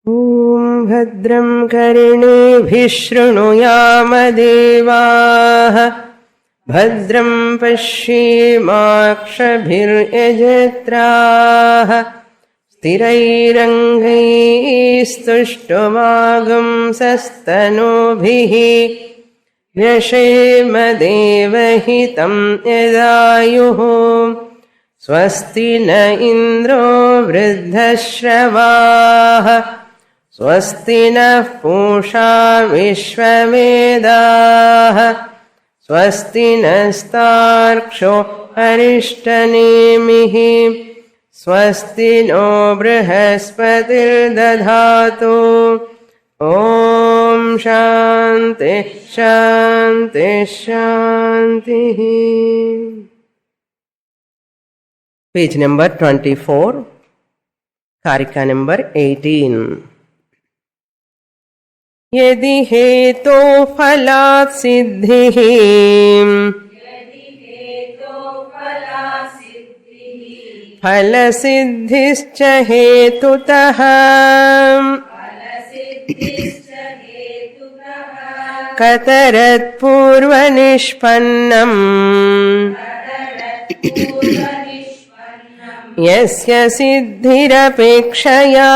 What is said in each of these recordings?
Om Bhadram Karunebhih Shrunuyama Bhadram Pashyimakshabhiryajatraah Stirairangaistushtumagam sastanubhihi Vyashema devahitam yadayuhu Swasti na indro vruddhashravah Swasti nः पूषा विश्ववेदाः Swasti नस्तार्क्ष्यो अरिष्टनेमिः Swasti no बृहस्पतिर्दधातु Om Shanti Shanti Shanti. Page number 24, Karika number 18. Yadi heto phalat siddhihi phala siddhischa hetutah katarat purva nishpannam yasya siddhirapekshaya.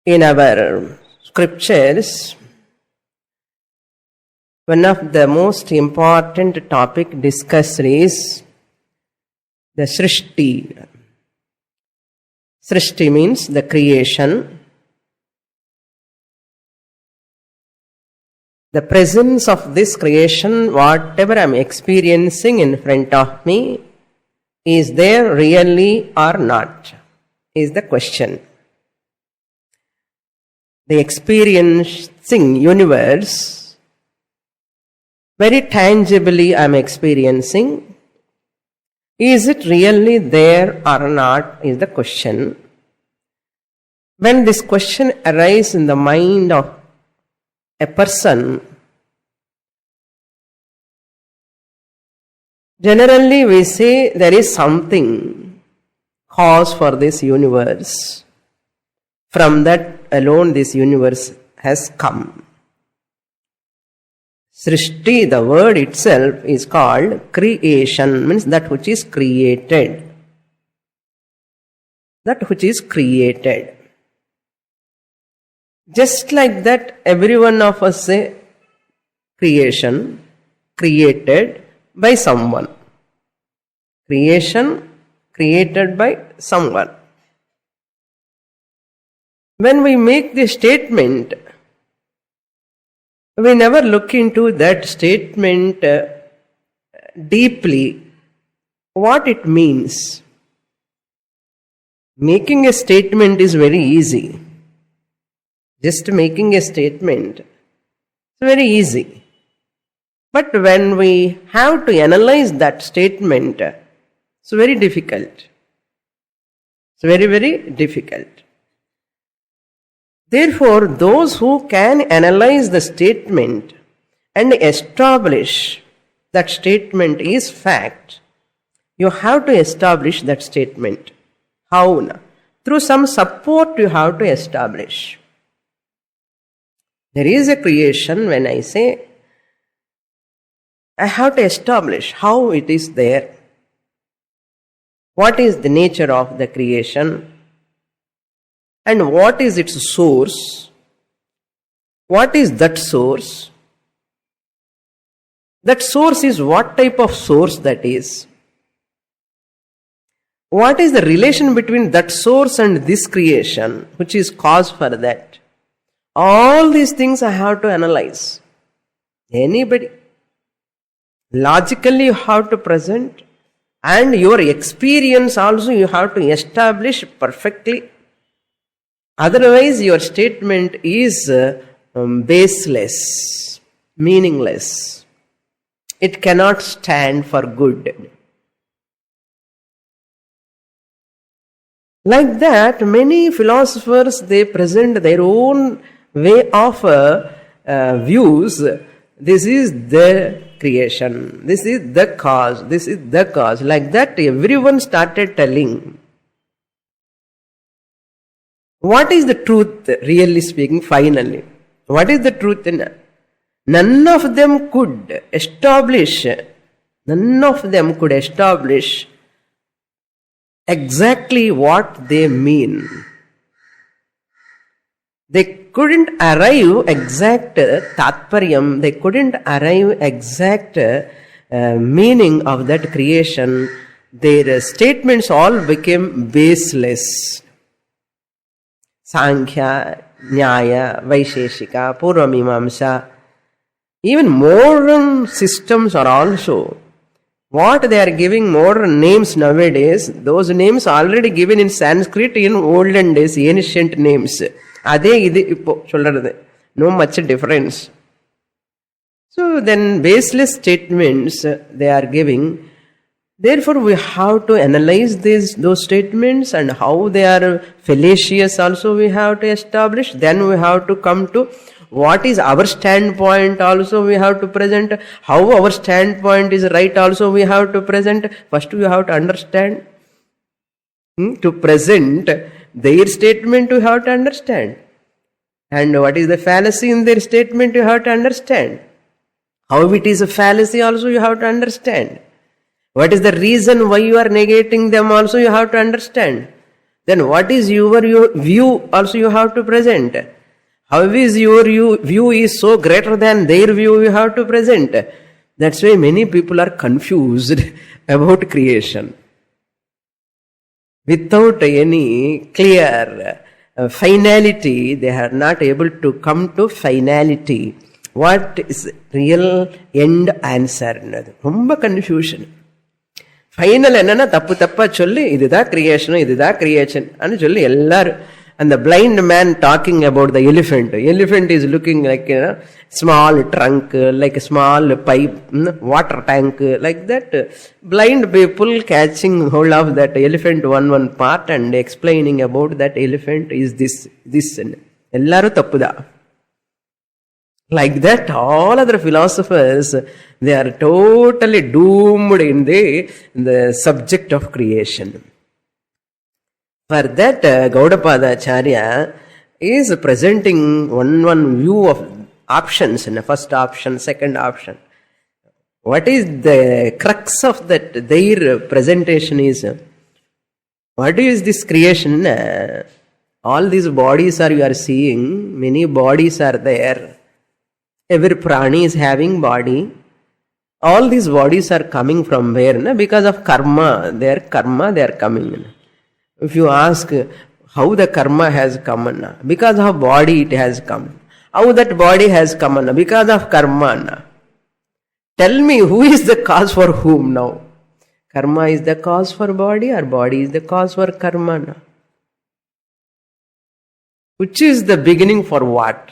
In our scriptures, one of the most important topic discussed is the Srishti. Srishti means the creation. The presence of this creation, whatever I am experiencing in front of me, is there really or not, is the question. The experiencing universe, very tangibly I am experiencing, is it really there or not, is the question. When this question arises in the mind of a person, generally we say there is something cause for this universe. From that alone this universe has come. Srishti, the word itself is called creation, means that which is created. That which is created. Just like that, every one of us say creation, created by someone. Creation, created by someone. When we make this statement, we never look into that statement deeply, what it means. Making a statement is very easy. Just making a statement is very easy. But when we have to analyze that statement, it's very difficult. It's very, very difficult. Therefore, those who can analyze the statement and establish that statement is fact, you have to establish that statement. How? Through some support you have to establish. There is a creation. When I say, I have to establish how it is there. What is the nature of the creation? And what is its source? What is that source? That source is what type of source that is? What is the relation between that source and this creation, which is cause for that? All these things I have to analyze. Anybody. Logically you have to present, and your experience also you have to establish perfectly. Otherwise, your statement is baseless, meaningless. It cannot stand for good. Like that, many philosophers, they present their own way of views, this is the creation, this is the cause, this is the cause. Like that, everyone started telling. What is the truth, really speaking, finally? What is the truth? None of them could establish exactly what they mean. They couldn't arrive exact tatparyam, they couldn't arrive exact meaning of that creation. Their statements all became baseless. Sankhya, Nyaya, Vaisheshika, Purvamimamsa. Even modern systems are also, what they are giving modern names nowadays, those names already given in Sanskrit in olden days, ancient names. No much difference. So then baseless statements they are giving. Therefore we have to analyze those statements and how they are fallacious also we have to establish. Then we have to come to what is our standpoint also we have to present. How our standpoint is right also we have to present. First we have to understand. To present their statement you have to understand. And what is the fallacy in their statement you have to understand. How it is a fallacy also you have to understand. What is the reason why you are negating them also you have to understand. Then what is your view also you have to present. How is your view is so greater than their view you have to present. That's why many people are confused about creation. Without any clear finality, they are not able to come to finality. What is real end answer? Romba confusion. Final enna tappa solli idudha creation anu solli ellaru. And the blind man talking about the elephant. Elephant is looking like a small trunk, like a small pipe, water tank, like that. Blind people catching hold of that elephant one part and explaining about that elephant is this. Ellaru tappuda. Like that, all other philosophers, they are totally doomed in the subject of creation. For that, Gaudapada Acharya is presenting one view of options, in the first option, second option. What is the crux of that? Their presentation is, what is this creation? All these bodies you are seeing, many bodies are there. Every prani is having body. All these bodies are coming from where? Because of karma, they are coming. If you ask how the karma has come, because of body it has come. How that body has come? Because of karma. Tell me, who is the cause for whom now? Karma is the cause for body or body is the cause for karma? Which is the beginning for what?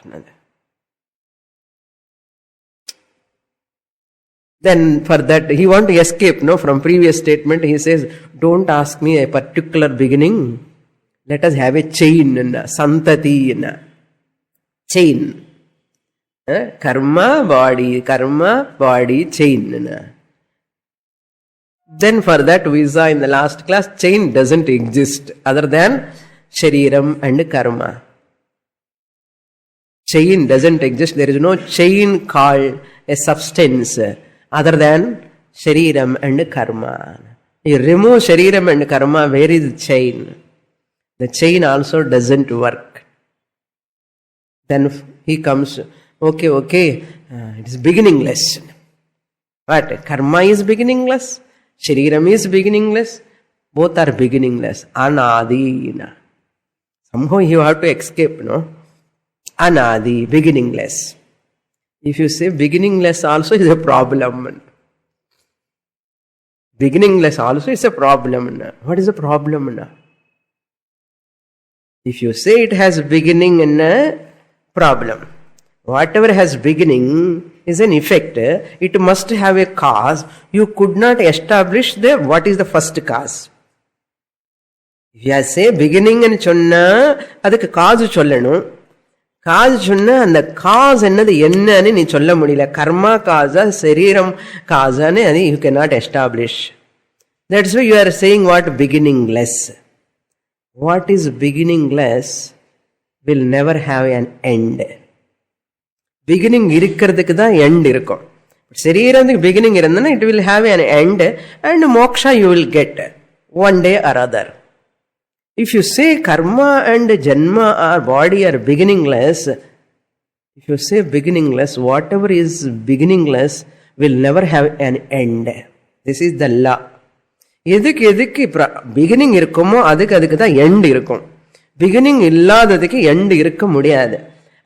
Then for that, he wants to escape from previous statement. He says, don't ask me a particular beginning. Let us have a chain, santati, chain. Karma, body, chain. Then for that we saw in the last class, chain doesn't exist other than shariram and karma. Chain doesn't exist. There is no chain called a substance other than shariram and karma. You remove shariram and karma, where is the chain? The chain also doesn't work. Then he comes, okay, it is beginningless. What? Karma is beginningless, shariram is beginningless, both are beginningless. Anadi. Somehow you have to escape, Anadi, beginningless. If you say beginningless also is a problem. Beginningless also is a problem. What is the problem? If you say it has beginning in a problem, whatever has beginning is an effect. It must have a cause. You could not establish what is the first cause. If you say beginning and chonna, adukku cause sollanu. Cause சொன்ன அந்த cos என்னது என்னன்னு நீ சொல்ல முடியல. கர்மா காசா சரீரம் காசான்னு அது you can not establish. That's why you are saying what beginningless. What is beginningless will never have an end. Beginning இருக்கிறதுக்கு தான் எண்ட் இருக்கும். சரீரத்துக்கு பிகினிங் இருந்ததுன்னா it will have an end and moksha you will get one day or other. If you say karma and janma or body are beginningless, if you say beginningless, whatever is beginningless will never have an end. This is the law. எதுக்கு beginning இருக்குமோ அதுக்கு தான் end இருக்கும். Beginning இல்லாததுக்கு end இருக்க முடியாது.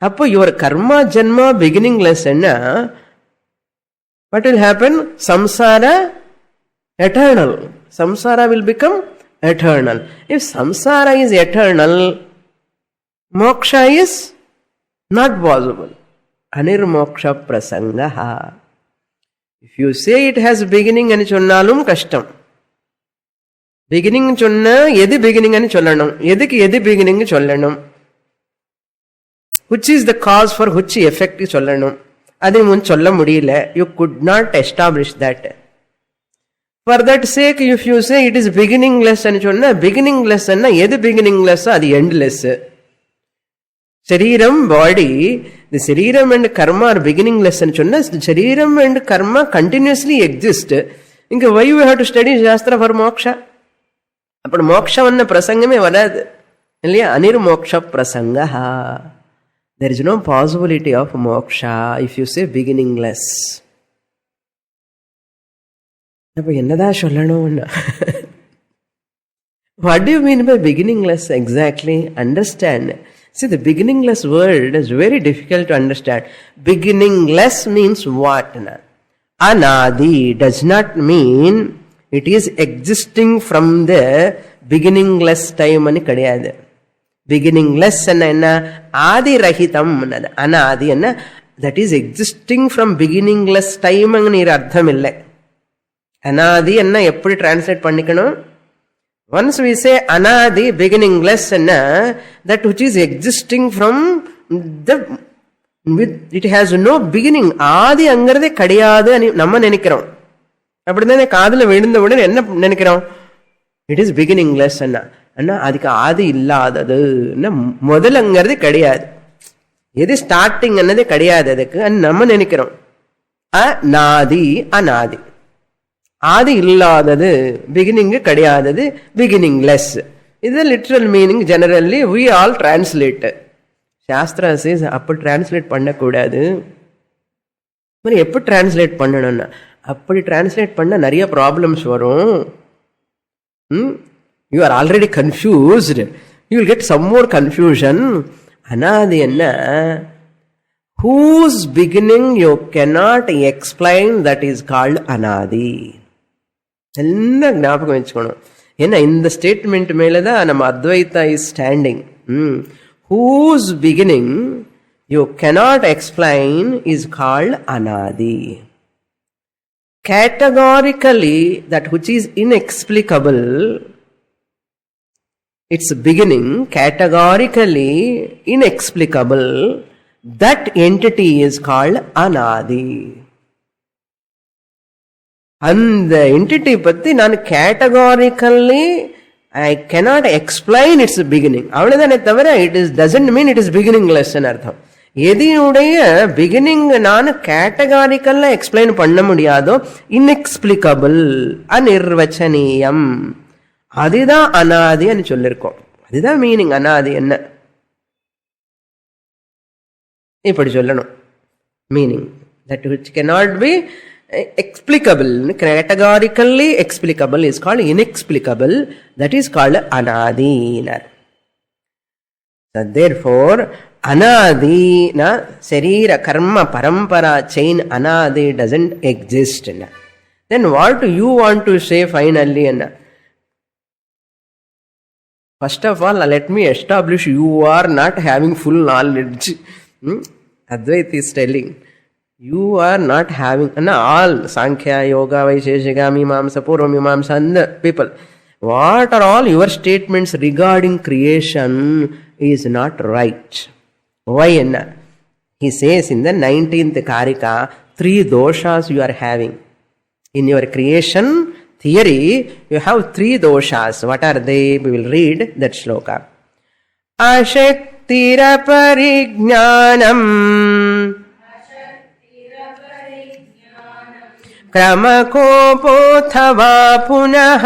அப்போ your கர்மா ஜென்மா beginningless என்ன, what will happen? Samsara eternal. Samsara will become eternal. If samsara is eternal, moksha is not possible. Anirmoksha prasangaha. If you say it has beginning ani sonnalum kashtam. Beginning sonna edu beginning ani sollanum, edukku edu beginning sollanum, which is the cause for which effect sollanum, adu mun solla mudiyala. You could not establish that. For that sake, if you say it is beginningless and sonna, beginningless anna edu beginningless adu endless. Shariram, body, the shariram and karma are beginningless and sonna, shariram and karma continuously exist. Inga why you have to study shastra for moksha? அப்படி மோட்சம் என்ன பிரசங்கமே வராது இல்லையா? அனிர்மோக்ஷ பிரசங்கா. there is no possibility of moksha if you say beginningless. அப்ப என்னதான் சொல்லணும்? What do you mean by beginningless exactly? Understand. See, the beginningless word is very difficult to understand. Beginningless means what? Anadi does not mean it is existing from the beginningless time ani kadiyadu. Beginningless enna adi rahitam annadu. Anadi enna that is existing from beginningless time ani artham illa. Anadi enna eppadi translate pannikanum? Once we say anadi beginningless enna that which is existing from the it has no beginning. Adi angarade kadiyadu ani namma nenikkirom. அப்படிதானே காதுல விழுந்தவுடன் என்ன நினைக்கிறோம்? It is beginningless அண்ணா அதுக்கு ஆதி இல்லாதது முதலங்கிறது கிடையாது. எது starting என்னது கிடையாது அதுக்கு நம்ம நினைக்கிறோம். அநாதி அநாதி ஆதி இல்லாதது, பிகினிங் கிடையாதது, பிகினிங்லெஸ். இது literal meaning. Generally we all translate. Shastra says அப்படி டிரான்ஸ்லேட் பண்ணக்கூடாது. எப்படி டிரான்ஸ்லேட் பண்ணணும்னா அப்படி டிரான்ஸ்லேட் பண்ண நிறைய ப்ராப்ளம்ஸ் வரும். You are already confused, you will get some more confusion. அனாதி என்ன? whose beginning you cannot explain, that is called anadi. என்ன ஞாபகம் வச்சுக்கணும். ஏன்னா இந்த ஸ்டேட்மெண்ட் மேலதான் நம்ம Advaita is standing. whose beginning you cannot explain is called anadi. Categorically, that which is inexplicable, its beginning, categorically inexplicable, that entity is called anadi. And the entity பத்தி நான் categorically I cannot explain its beginning. அவ்வளவுதானே தவிர it is doesn't mean it is beginningless ன்னு அர்த்தம். எதினுடைய beginning நான் கேட்டகாரிக்கல்ல explain பண்ண முடியாதோ, inexplicable, அநிர்வச்சனீயம், அதுதான் அனாதின்னு சொல்லிருக்கோம். அதுதான் மீனிங். அனாதி என்ன இப்படி சொல்லணும். Meaning that which cannot be explicable, categorically explicable is called inexplicable, that is called anadi. So therefore anadi na sarira karma parampara chain anadi doesn't exist. Then what do you want to say finally? First of all, let me establish you are not having full knowledge. Advaita is telling you are not having all Sankhya, Yoga, Vaisheshika, Mimamsa, Purva Mimamsa and the people. What are all your statements regarding creation is not right. Why? He says in the 19th Karika, 3 doshas you are having. In your creation theory, you have 3 doshas. What are they? We will read that shloka. Ashaktira parigñanam kramakopothava punah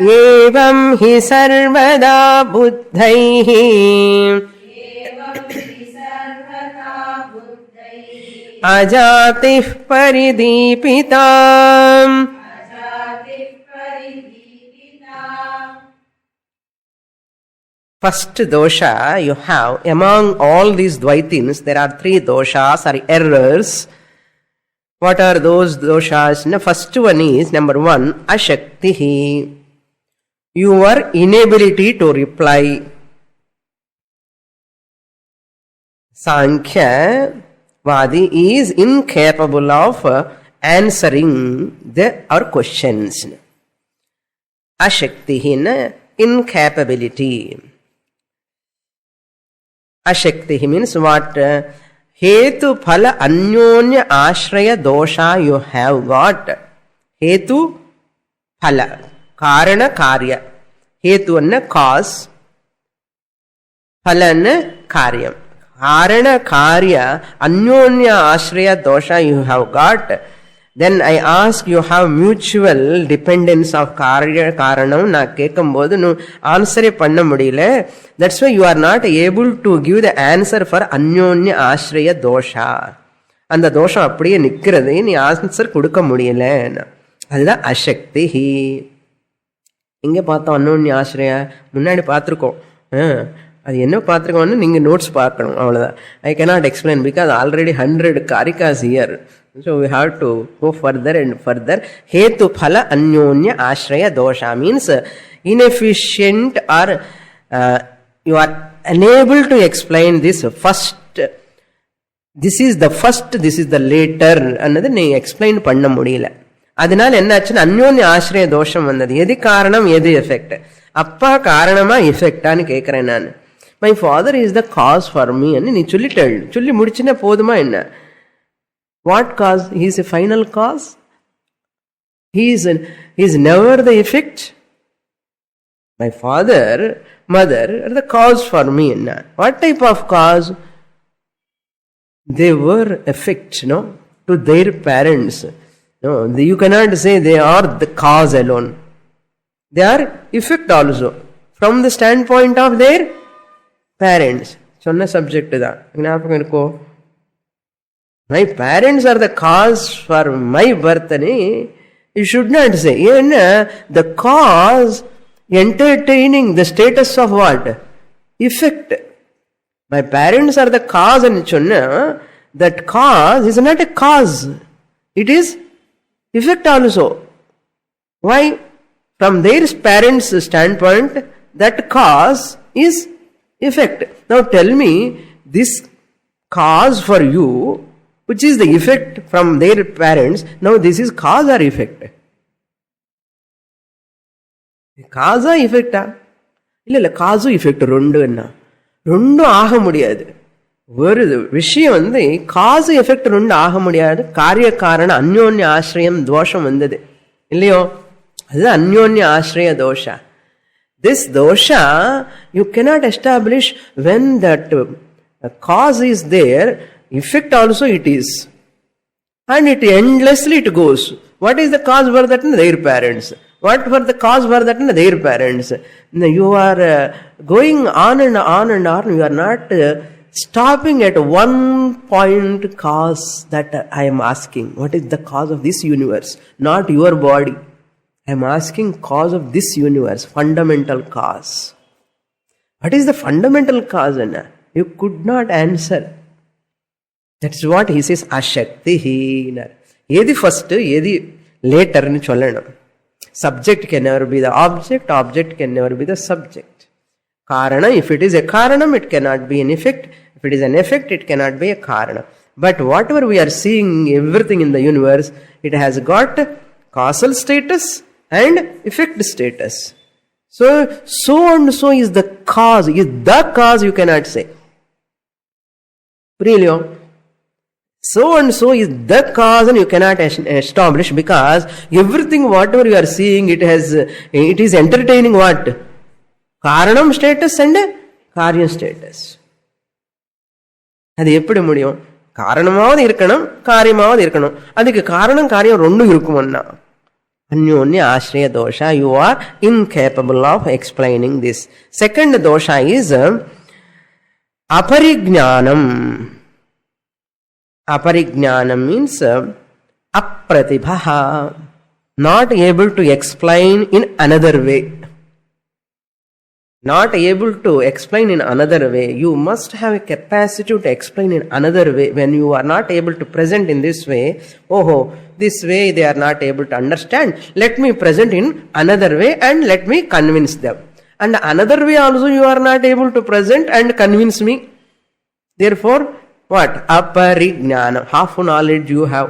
evam hi sarvada buddhaihi ajatih parideepitam. First dosha you have, among all these Dvaitins, there are 3 doshas or errors. What are those doshas? The first one is, number 1, Ashaktihi. Your inability to reply. Sankhya Vadi is incapable of answering our questions. Ashaktihi, incapability. Ashaktihi means what? Hetu phala anyonya ashraya dosha you have got. Hetu phala. Karana karya. Hetu anna cause. Phala anna karyam. Karana karya anyonya ashraya dosha you have got. Then I ask, you have mutual dependence of karya karanam. Na kekkumbodhu nu answer panna mudiyala. That's why you are not able to give the answer for anyonya ashraya dosha. And the dosha appadiye nikkiradhu, nee answer kudukka mudiyala. Adha ashaktihi. Inge paatha anyonya ashraya munnadi paathirukkom. அது என்ன பார்த்துருக்கோம்னு நீங்கள் notes பார்க்கணும், அவ்வளோதான். ஐ cannot explain because already 100 Karikas here. So we have to go further and further. Hetu phala anyonya ashraya dosha means inefficient or you are unable to explain this first. This is the first, this is the later. Annadu nee explain panna mudiyala. அதனால என்ன ஆச்சுன்னா அந்யோன்ய ஆசிரிய தோஷம் வந்தது. எது காரணம், எது எஃபெக்ட்? அப்பா காரணமா எஃபெக்டான்னு கேட்கிறேன் நான். My father is the cause for me அன்னு நீ சொல்லி முடிச்சுன்னா போதுமா என்ன? What cause? He is a final cause. He is never the effect. My father, mother are the cause for me. என்ன? What type of cause? they were effect, to their parents. No, you cannot say they are the cause alone. They are effect also from the standpoint of their parents. சொன்ன subject தான் ஞாபகம் இருக்கோ? My parents are the cause for my birth. You should not say. The cause entertaining the status of what? Effect. My parents are the cause and chonna. That cause is not a cause. It is effect also. Why? From their parents' standpoint, that cause is effect. Now tell me, this cause for you, which is the effect from their parents, now this is cause or effect? Cause or effect? Illa cause or effect ரெண்டும் ஆக முடியாது. ஒரு விஷயம் காசு effect ரெண்டும் ஆக முடியாது. காரிய காரண அந்யோன்ய ஆசிரியம் தோஷம் வந்தது இல்லையோ, அது அந்யோன்ய ஆசிரிய தோஷா. திஸ் தோஷா you cannot establish when that cause is there, effect also it is, and it endlessly it goes. What is the cause for that? Their parents. What were the cause for that? Their parents. You are going on and on and on. You are not stopping at one point cause that I am asking. What is the cause of this universe? Not your body. I am asking cause of this universe. Fundamental cause. What is the fundamental cause? You could not answer. That's what he says. Ashaktihi. Edi first, edi later nu sollanum. Subject can never be the object. Object can never be the subject. Karana, if it is a karanam, it cannot be an effect. If it is an effect, it cannot be a karana. But whatever we are seeing, everything in the universe, it has got causal status and effect status. So and so is the cause. Is the cause you cannot say. Really? So and so is the cause and you cannot establish, because everything whatever you are seeing, it is entertaining what? Karanam status and Karyam status. அது எப்படி முடியும்? காரணமாவது இருக்கணும், காரியமாவது இருக்கணும். அதுக்கு காரணம் காரியம் ரெண்டும் இருக்குமன்னா Anyonnya ashraya dosha, you are incapable of explaining this. Second dosha is aparijnanam. Aparijnanam means apratibha, not able to explain in another way. Not able to explain in another way. You must have a capacity to explain in another way. When you are not able to present in this way, this way they are not able to understand. Let me present in another way and let me convince them. And another way also you are not able to present and convince me. Therefore, what? Aparijnanam. Half knowledge you have.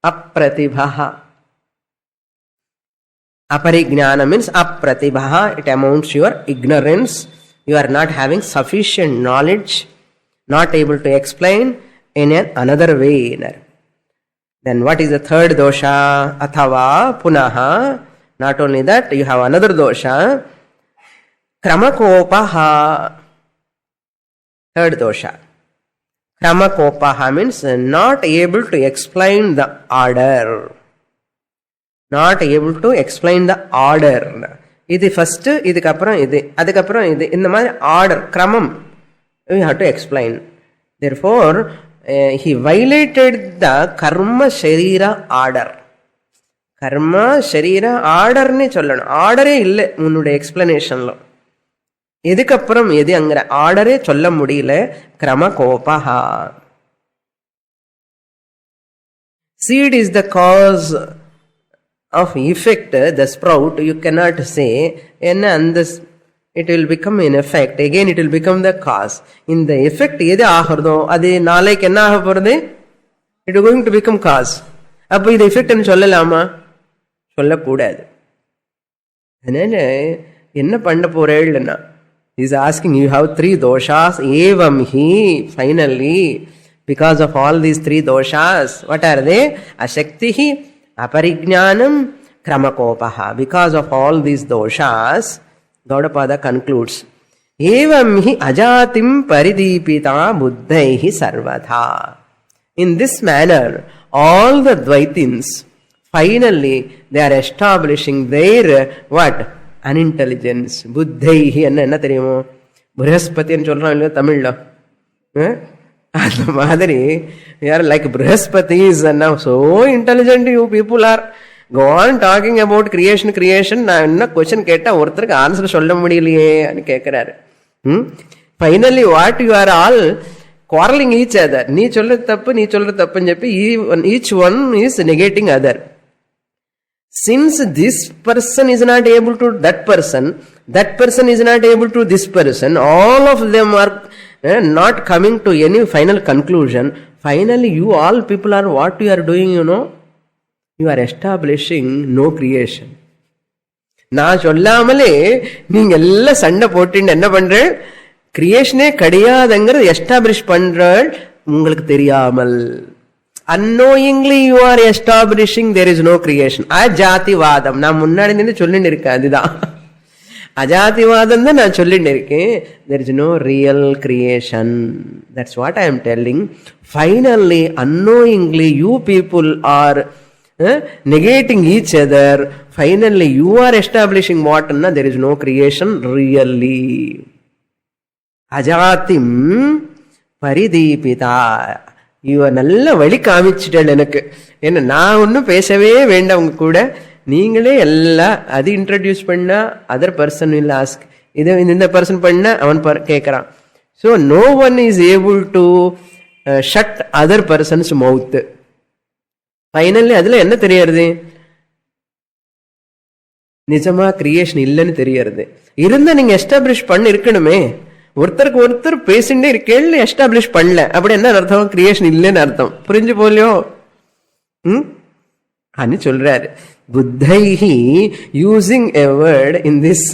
Apratibha. Aparijnana means apratibha. It amounts to your ignorance. You are not having sufficient knowledge, not able to explain in another way. Then what is the third dosha? Athava punaha. Not only that, you have another dosha. Kramakopaha. Third dosha. Kramakopaha means not able to explain the order. Not able to explain the order. இது first, இதுக்கப்புறம் இது, அதுக்கப்புறம் இது, இந்த மாதிரி order, கிரமம் we have to explain. Therefore, he violated the karma sharira order. Karma sharira order ne சொல்லணும். ஆர்டரே இல்லை உன்னுடைய எக்ஸ்பிளனேஷன்ல. எதுக்கப்புறம் எது அங்கிற ஆர்டரே சொல்ல முடியல. கிரம கோபஹா. Seed is the cause of effect, the sprout. You cannot say, and this it will become in effect. Again it will become the cause. In the effect எது ஆகிறதோ அது நாளைக்கு என்ன ஆக போறது? It is going to become cause. அப்போ இது effect ன்னு சொல்லலாமா? சொல்லக்கூடாது. அதனால என்ன பண்ண போறேன்னா, he is asking, you have 3 doshas, evam hi, finally, because of all these 3 doshas, what are they? Ashaktihi, aparijnanam, kramakopaha. Because of all these doshas, Gaudapada concludes, evam hi ajatim paridipita buddhaihi sarvatha. In this manner, all the Dvaitins, finally, they are establishing their, what? Unintelligence. Buddhaihi, என்ன தெரியுமோ? Brihaspatiன்னு சொல்றோம் இல்லையோ தமிழ்ல. அந்த மாதிரி, you are like Brihaspati's, and now so intelligent you people are. Go on talking about creation. நான் என்ன question கேட்டா ஒருத்தருக்கு ஆன்சர் சொல்ல முடியலையே கேட்கிறாரு. Finally, what you are all quarreling each other. நீ சொல்றது தப்புன்னு చెప్పి each one is negating other. Since this person is not able to that person is not able to this person, all of them are not coming to any final conclusion. Finally, you all people are what you are doing, you know? You are establishing no creation. நான் சொல்லாமலே நீங்க எல்லாம் சண்டை போட்டு என்ன பண்ற? கிரியேஷனே கிடையாதுங்கிறது establish பண்ற உங்களுக்கு தெரியாமல். Unknowingly you are establishing there is no creation. அஜாதிவாதம் நான் முன்னாடி நின்று சொல்லிட்டு இருக்கேன். அதுதான் அஜாதிவாதம் தான் நான் சொல்லிட்டு இருக்கேன். There is no real creation. That's what I am telling. Finally, unknowingly you people are negating each other. Finally, you are establishing what? There is no creation really. Ajatim paridipita. இவ நல்ல வழி காமிச்சிட்டல் எனக்கு. ஏன்னா நான் ஒன்னும் பேசவே வேண்டாம் உங்க கூட. நீங்களே எல்லாம் அது இன்ட்ரடியூஸ் பண்ணா அதர் பர்சன் வில் ஆஸ்க். இதை இந்த பர்சன் பண்ண அவன் கேட்கறான். So no one is able to shut other persons mouth. Finally அதுல என்ன தெரியறது? நிஜமா கிரியேஷன் இல்லைன்னு தெரியறது. இருந்தா நீங்க எஸ்டாப்ளிஷ் பண்ண இருக்கணுமே. ஒருத்தருக்கு ஒருத்தர் பேசிண்டே இருக்கேள், எஸ்டாப்ளிஷ் பண்ணல. அப்படி என்ன அர்த்தம்? கிரியேஷன் இல்லைன்னு அர்த்தம். புரிஞ்சு போலியோ? అని சொல்றாரு. బుద్ధైహి using a word in this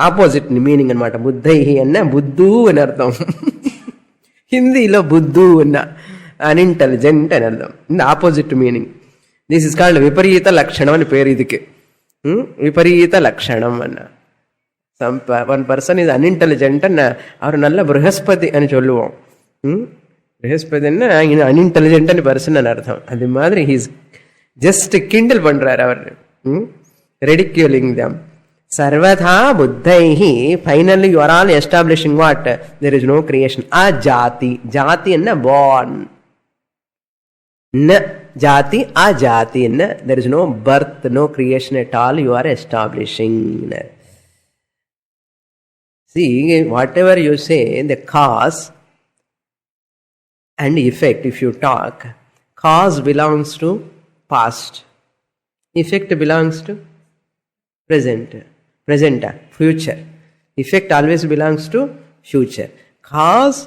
opposite meaning అనమాట. బుద్ధైహి అన్న బుద్ధు అని అర్థం. హిందీలో బుద్ధు అన్న అన్ఇంటెలిజెంట్ అని అర్థం. In opposite meaning. This is called విపరీత లక్షణం అని పేరు ఇదికి. విపరీత లక్షణం అన్న. one person is unintelligent and அவர் நல்ல బృహస్పతి అని சொல்லுவோம். బృహస్పతిன்னா அன்இன்டெலிஜென்ட் అని பர்சன் అని అర్థం. అది மாதிரி he is just kindle பண்றார் அவர். ridiculing them. సర్వథా బుద్ధైహి. Finally you are all establishing what? There is no creation. ఆ జాతి. జాతి అన్న born. న జాతి ఆ జాతి అన్న there is no birth, no creation at all you are establishing. See, whatever you say, the cause and effect, if you talk, cause belongs to past, effect belongs to present, future. Effect always belongs to future. Cause,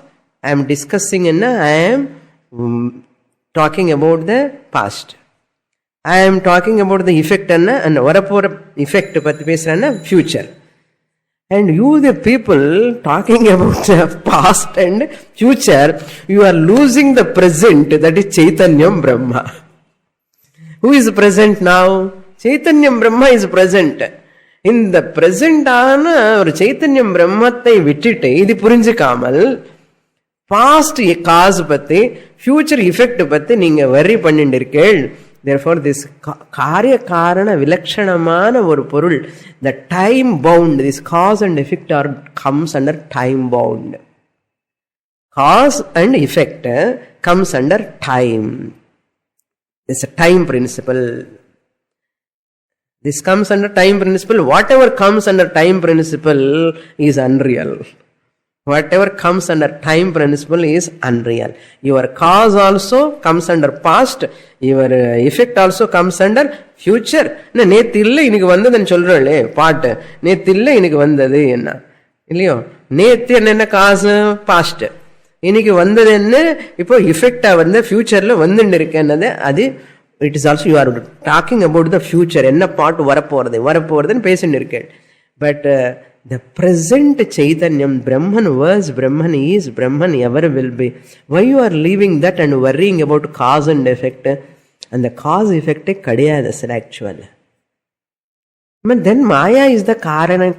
I am discussing and I am talking about the past. I am talking about the effect and varapora effect patti pesrana future. And you, the people talking about the past and future, you are losing the present, that is Chaitanyam Brahma. Who is present now? Chaitanyam Brahma is present. In the present ஆன ஒரு Chaitanyam Brahmaத்தை விட்டுட்டு இது புரிஞ்சுக்காமல் past cause பத்தி future effect பத்தி நீங்க worry பண்ணிட்டு இருக்கீங்க. Therefore, this karya karana vilakshanamana ஒரு பொருள், the time bound, this cause and effect comes under time bound. Cause and effect comes under time. It's a time principle. This comes under time principle. Whatever comes under time principle is unreal. Whatever comes under time principle is unreal. Your cause also comes under past. Your effect also comes under future. நேத்து இல்லை இன்னைக்கு வந்ததுன்னு சொல்றோம்லே பாட்டு. நேத்து இல்லை இன்னைக்கு வந்தது என்ன இல்லையோ? நேத்து என்ன காசு? பாஸ்ட். இன்னைக்கு வந்தது என்ன? இப்போ இஃபெக்டா வந்து ஃபியூச்சர்ல வந்துட்டு இருக்கேன்னது அது. It is also you are talking about the future. என்ன பாட்டு வரப்போறதுன்னு பேசிட்டு இருக்கேன். But the present Chaitanyam, Brahman was, Brahman is, Brahman ever will be. Why you are leaving that and worrying about cause and effect? And the cause effect kadiyadu actually. But then Maya is the karanam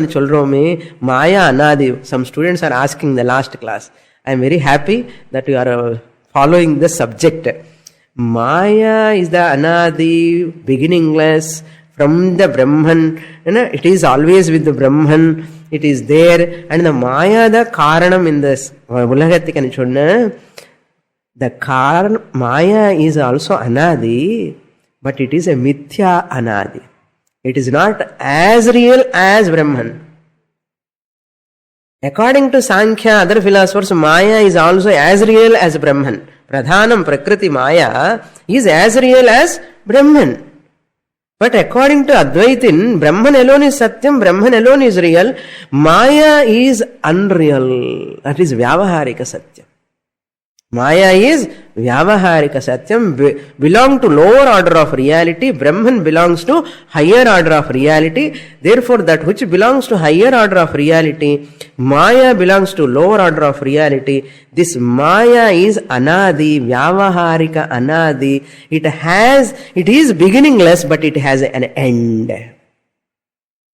ani solrome. Maya anadi. Some students are asking the last class. I am very happy that you are following the subject. Maya is the anadi, beginningless, from the Brahman, it is always with the Brahman, it is there. And the Maya, the Karanam in this Ulagathik ani sonna, the Maya is also Anadi, but it is a Mithya Anadi. It is not as real as Brahman. According to Sankhya, other philosophers, Maya is also as real as Brahman. Pradhanam Prakriti Maya is as real as Brahman. But according to Advaitin, Brahman alone is Satyam, Brahman alone is real, Maya is unreal. That is Vyavaharika Satyam. Maya is Vyavaharika Satyam, belong to lower order of reality. Brahman belongs to higher order of reality. Therefore, that which belongs to higher order of reality, Maya belongs to lower order of reality. This Maya is Anadi, Vyavaharika Anadi. It is beginningless, but it has an end.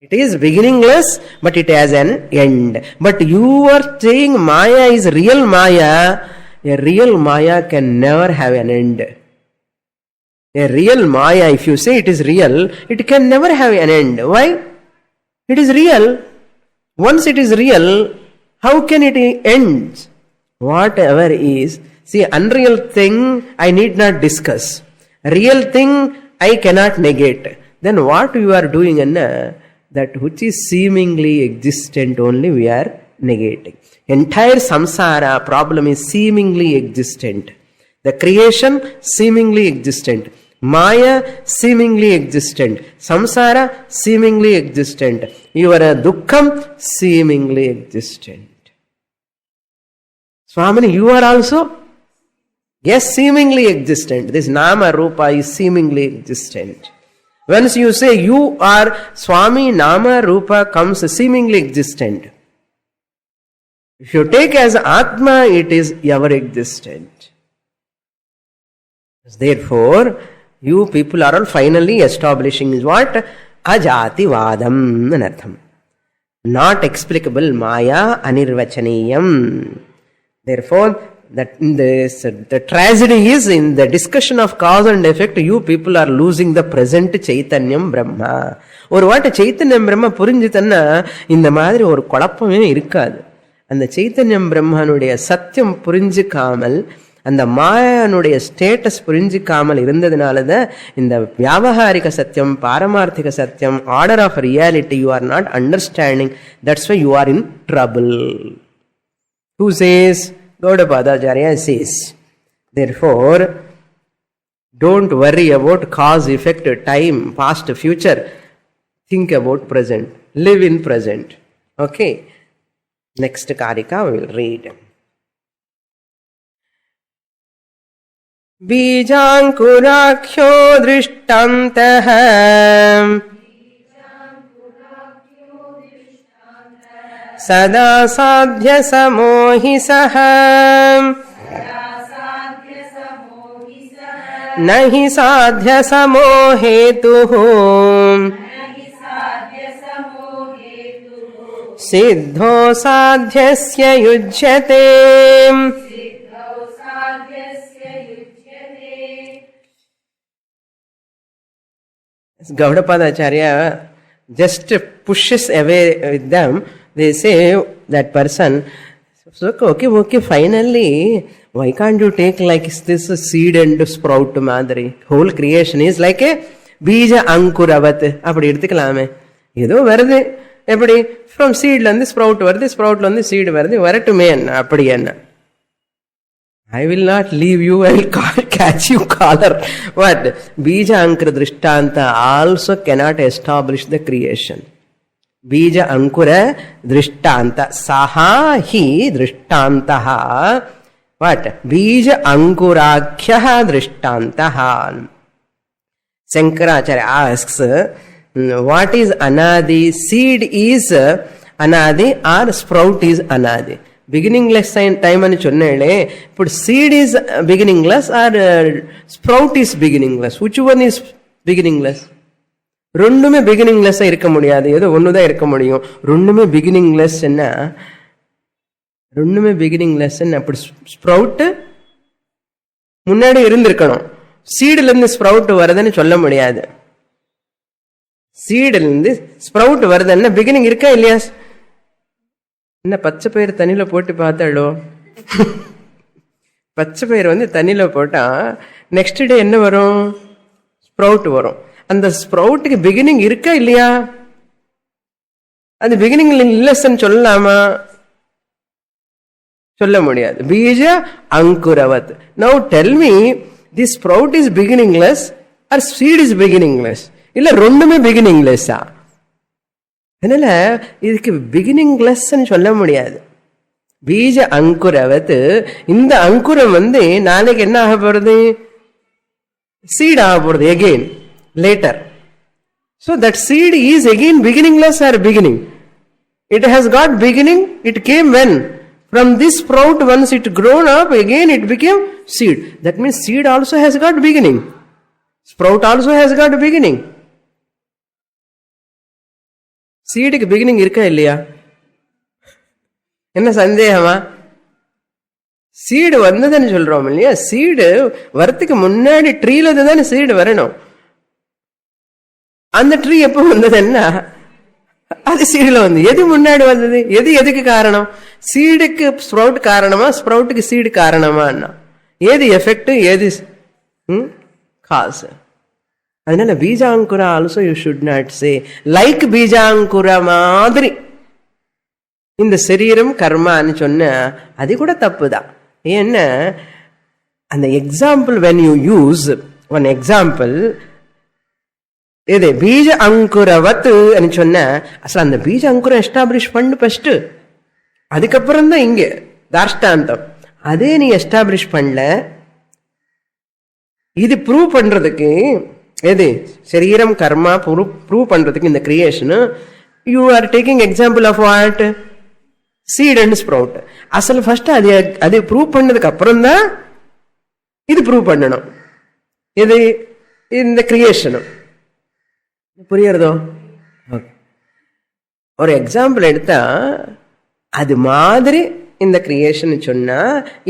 It is beginningless, but it has an end. But you are saying Maya is real Maya. A real Maya can never have an end. A real Maya, if you say it is real, it can never have an end. Why? It is real. Once it is real, how can it end? Whatever is. See, unreal thing I need not discuss. Real thing I cannot negate. Then what you are doing, that which is seemingly existent only we are negating. Entire samsara problem is seemingly existent. The creation seemingly existent. Maya seemingly existent. Samsara seemingly existent. Your dukkham seemingly existent. Swamini, you are also Yes, seemingly existent. This Nama Rupa is seemingly existent. Once you say you are Swami, Nama Rupa comes seemingly existent. If you take as Atma, it is ever existent. Therefore, you people are all finally establishing is what? Ajati Vadam anartham. Not explicable, Maya Anirvachaniyam. Therefore, the tragedy is in the discussion of cause and effect, you people are losing the present Chaitanyam Brahma. ஒரு வாட்ட சைத்தன்யம் பிரம்மா புரிஞ்சுத்தன்னா இந்த மாதிரி ஒரு குழப்பமே இருக்காது. அந்த சைத்தன்யம் பிரம்மனுடைய சத்தியம் புரிஞ்சுக்காமல், அந்த மாயனுடைய ஸ்டேட்டஸ் புரிஞ்சுக்காமல் இருந்ததுனாலதான் இந்த வியாவகாரிக சத்தியம், பாரமார்த்திக சத்தியம், order of reality you are not understanding. That's why you are in trouble. Who says? Gaudapadacharya says. Therefore, don't worry about cause, effect, time, past, future. Think about present. Live in present. Okay. Next Karika we will read. Bijankurakhyo drishtantah sada sadhya samohi saha nahi sadhya samohetuhu siddho sadhyasya yujyate. Gaudapadacharya just pushes away with them. They say that person, okay, finally, why can't you take like this seed and sprout madri? Whole creation is like a bija ankuravat. அப்படி எடுத்துக்கலாமே. ஏதோ வருது. எப்படி? From seed la sprout வருது, sprout la seed வருது, வரட்டுமே என்ன? அப்படி என்ன? I will not leave you, I will catch you collar. What? Bija ankura drishtanta also cannot establish the creation. Bija ankura drishtanta saha hi drishtantaha. What? Bija ankurakhyaha drishtantaha. Shankaracharya asks, what is anadi? Seed is anadi or sprout is anadi? Beginningless time ani chonnale. But seed is beginningless or sprout is beginningless? Which one is beginningless? ரெண்டுமே பிகினிங்லெஸ்ஸா இருக்க முடியாது. ஏதோ ஒண்ணுதான் இருக்க முடியும். ரெண்டுமே beginningless என்ன? ரெண்டுமே பிகினிங்லெஸ் என்ன? அப்படி ஸ்ப்ரவுட் முன்னாடி இருந்திருக்கணும். சீடுல இருந்து ஸ்ப்ரவுட் வருதுன்னு சொல்ல முடியாது. சீடுல இருந்து ஸ்ப்ரவுட் வருதுன்னா பிகினிங் இருக்கா இல்லையா? என்ன பச்சை பயிர் தண்ணியில போட்டு பார்த்தாலோ, பச்சை பயிர் தண்ணியில போட்டா நெக்ஸ்ட் டே என்ன வரும்? ஸ்ப்ரவுட் வரும். அந்த ஸ்ப்ரவுட்டுக்கு பிகினிங் இருக்கா இல்லையா? அது பிகினிங் இல்லன்னு சொல்லலாமா? சொல்ல முடியாது. பீஜ அங்குரவத். Now tell me, the sprout is beginningless or seed is beginningless? இல்ல ரெண்டுமே பிகினிங்லெஸ்ஸா? அதனால இதுக்கு பிகினிங்லெஸ் சொல்ல முடியாது. பீஜ அங்குரவத். இந்த அங்குரம் நாளைக்கு என்ன ஆக போறது? சீட் ஆக போறது again later. So that seed is again beginningless or beginning? It has got beginning. It came when? From this sprout, once it grown up, again it became seed. That means seed also has got beginning. Sprout also has got beginning. Seed ku beginning irka illaya? Enna sandehama? Seed vandadanu solrom illaya? Seed varthukku munnadi tree la dhaan seed varanum. அந்த tree எப்போ வந்ததுன்னா அது சீடுல எது முன்னாடி வந்தது? எதுக்கு காரணம்? சீடுக்கு sprout காரணமா, ஸ்ப்ரவுட்டுக்கு சீடு காரணமா? ஏது எஃபெக்ட், ஏது காசு? அதனால பீஜாங்குரா also you should not say like பீஜாங்குரா மாதிரி இந்த சரீரம் கர்மான்னு சொன்ன அது கூட தப்புதான். ஏன்னா அந்த example when you use one example, இது பீஜ அங்குரவத் சொன்ன, அசல் அந்த பீஜ அங்குரம் எஸ்டாப்ளிஷ் பண்ணு ஃபர்ஸ்ட், அதுக்கப்புறம் தான் இங்க தார்ஷ்டாந்தம். அதே நீ எஸ்டாப்ளிஷ் பண்ணல, இது ப்ரூவ் பண்றதுக்கு எது சரீரம் கர்மா ப்ரூவ் பண்றதுக்கு இந்த creation you are taking example of what seed and sprout. அசல் ஃபர்ஸ்ட் அது ப்ரூவ் பண்ணதுக்கு அப்புறம் தான் இது ப்ரூவ் பண்ணணும். இது இந்த கிரியேஷனும் புரியுறதோ? ஒரு எக்ஸாம்பிள் எடுத்தா அது மாதிரி இந்த கிரியேஷன் சொன்னா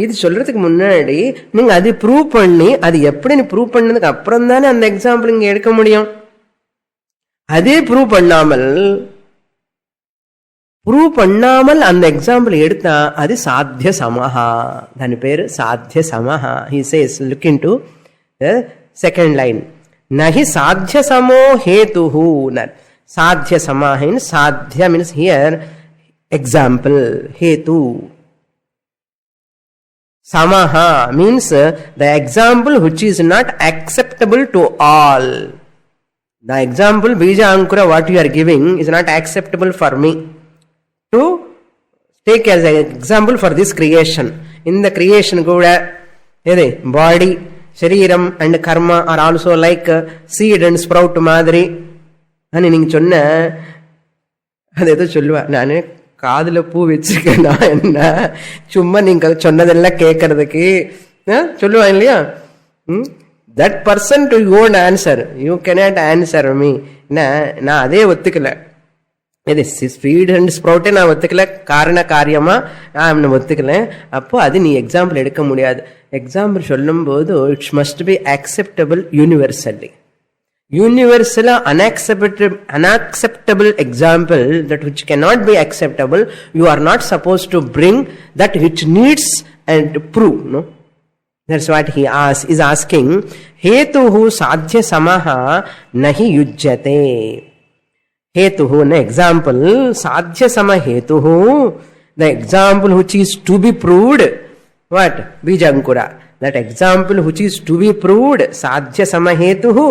இது சொல்றதுக்கு முன்னாடி நீங்க அது ப்ரூவ் பண்ணி அது எப்படி ப்ரூவ் பண்ணதுக்கு அப்புறம் தானே அந்த எக்ஸாம்பிள் இங்க எடுக்க முடியும். அதே ப்ரூவ் பண்ணாமல் அந்த எக்ஸாம்பிள் எடுத்தா அது சாத்திய சமஹா. దాని పేరు సాధ్య సమహ. He says, look into the second line. nahi sadhya samo hetuhu. Sadhya samaha means sadhya means here example, hetu. Samaha means the example which is not acceptable to all. The example bija ankura what you are giving is not acceptable for me to take as an example for this creation. In the creation kuda ede body, shariram and karma are also like seed and sprout madri ani ninga sonna adu edho solluva nanu காதுல பூ வச்சிருக்கேன்னா என்ன சும்மா நீங்க சொன்னதெல்லாம் கேட்கறதுக்கு சொல்லுவான் இல்லையா? That person to your answer you cannot answer me. நான் அதே ஒத்துக்கல. இது ஸ்பீட் அண்ட் ஸ்ப்ரவுட்டே நான் ஒத்துக்கல, காரண காரியமா நான் ஒத்துக்கல. அப்போ அது நீ எக்ஸாம்பிள் எடுக்க முடியாது. எக்ஸாம்பிள் சொல்லும் போது it's must be acceptable universally. Universal unacceptable example, that which cannot be acceptable, you are not supposed to bring that which needs and prove. No, that's what he is asking. Hetuhu sadhya samaha nahi yujyate. Hetuhu, an example, sadhya sama hetuhu, the example which is to be proved. What? Bijankura. That example which is to be proved, sadhya sama hetuhu,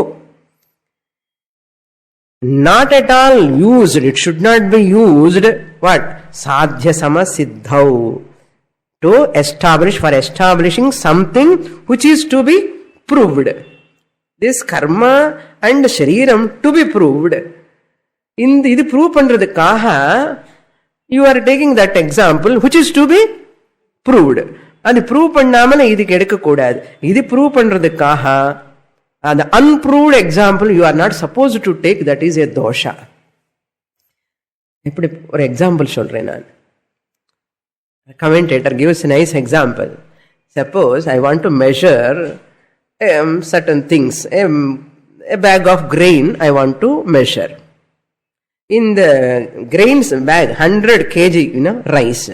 not at all used. It should not be used. What? Sadhya sama siddhau, to establish, for establishing something which is to be proved. This karma and shariram to be proved. இது prove பண்றதுக்காக you are taking that example which is to be proved. அது prove பண்ணாமல இதுக்கு எடுக்க கூடாது. இது prove பண்றதுக்காக the unproved example you are not supposed to take, that is a dosha. இப்படி ஒரு எக்ஸாம்பிள் சொல்றேன் நான். Commentator gives a nice example. Suppose I want to measure certain things. A bag of grain I want to measure. In the grains bag 100 kg rice.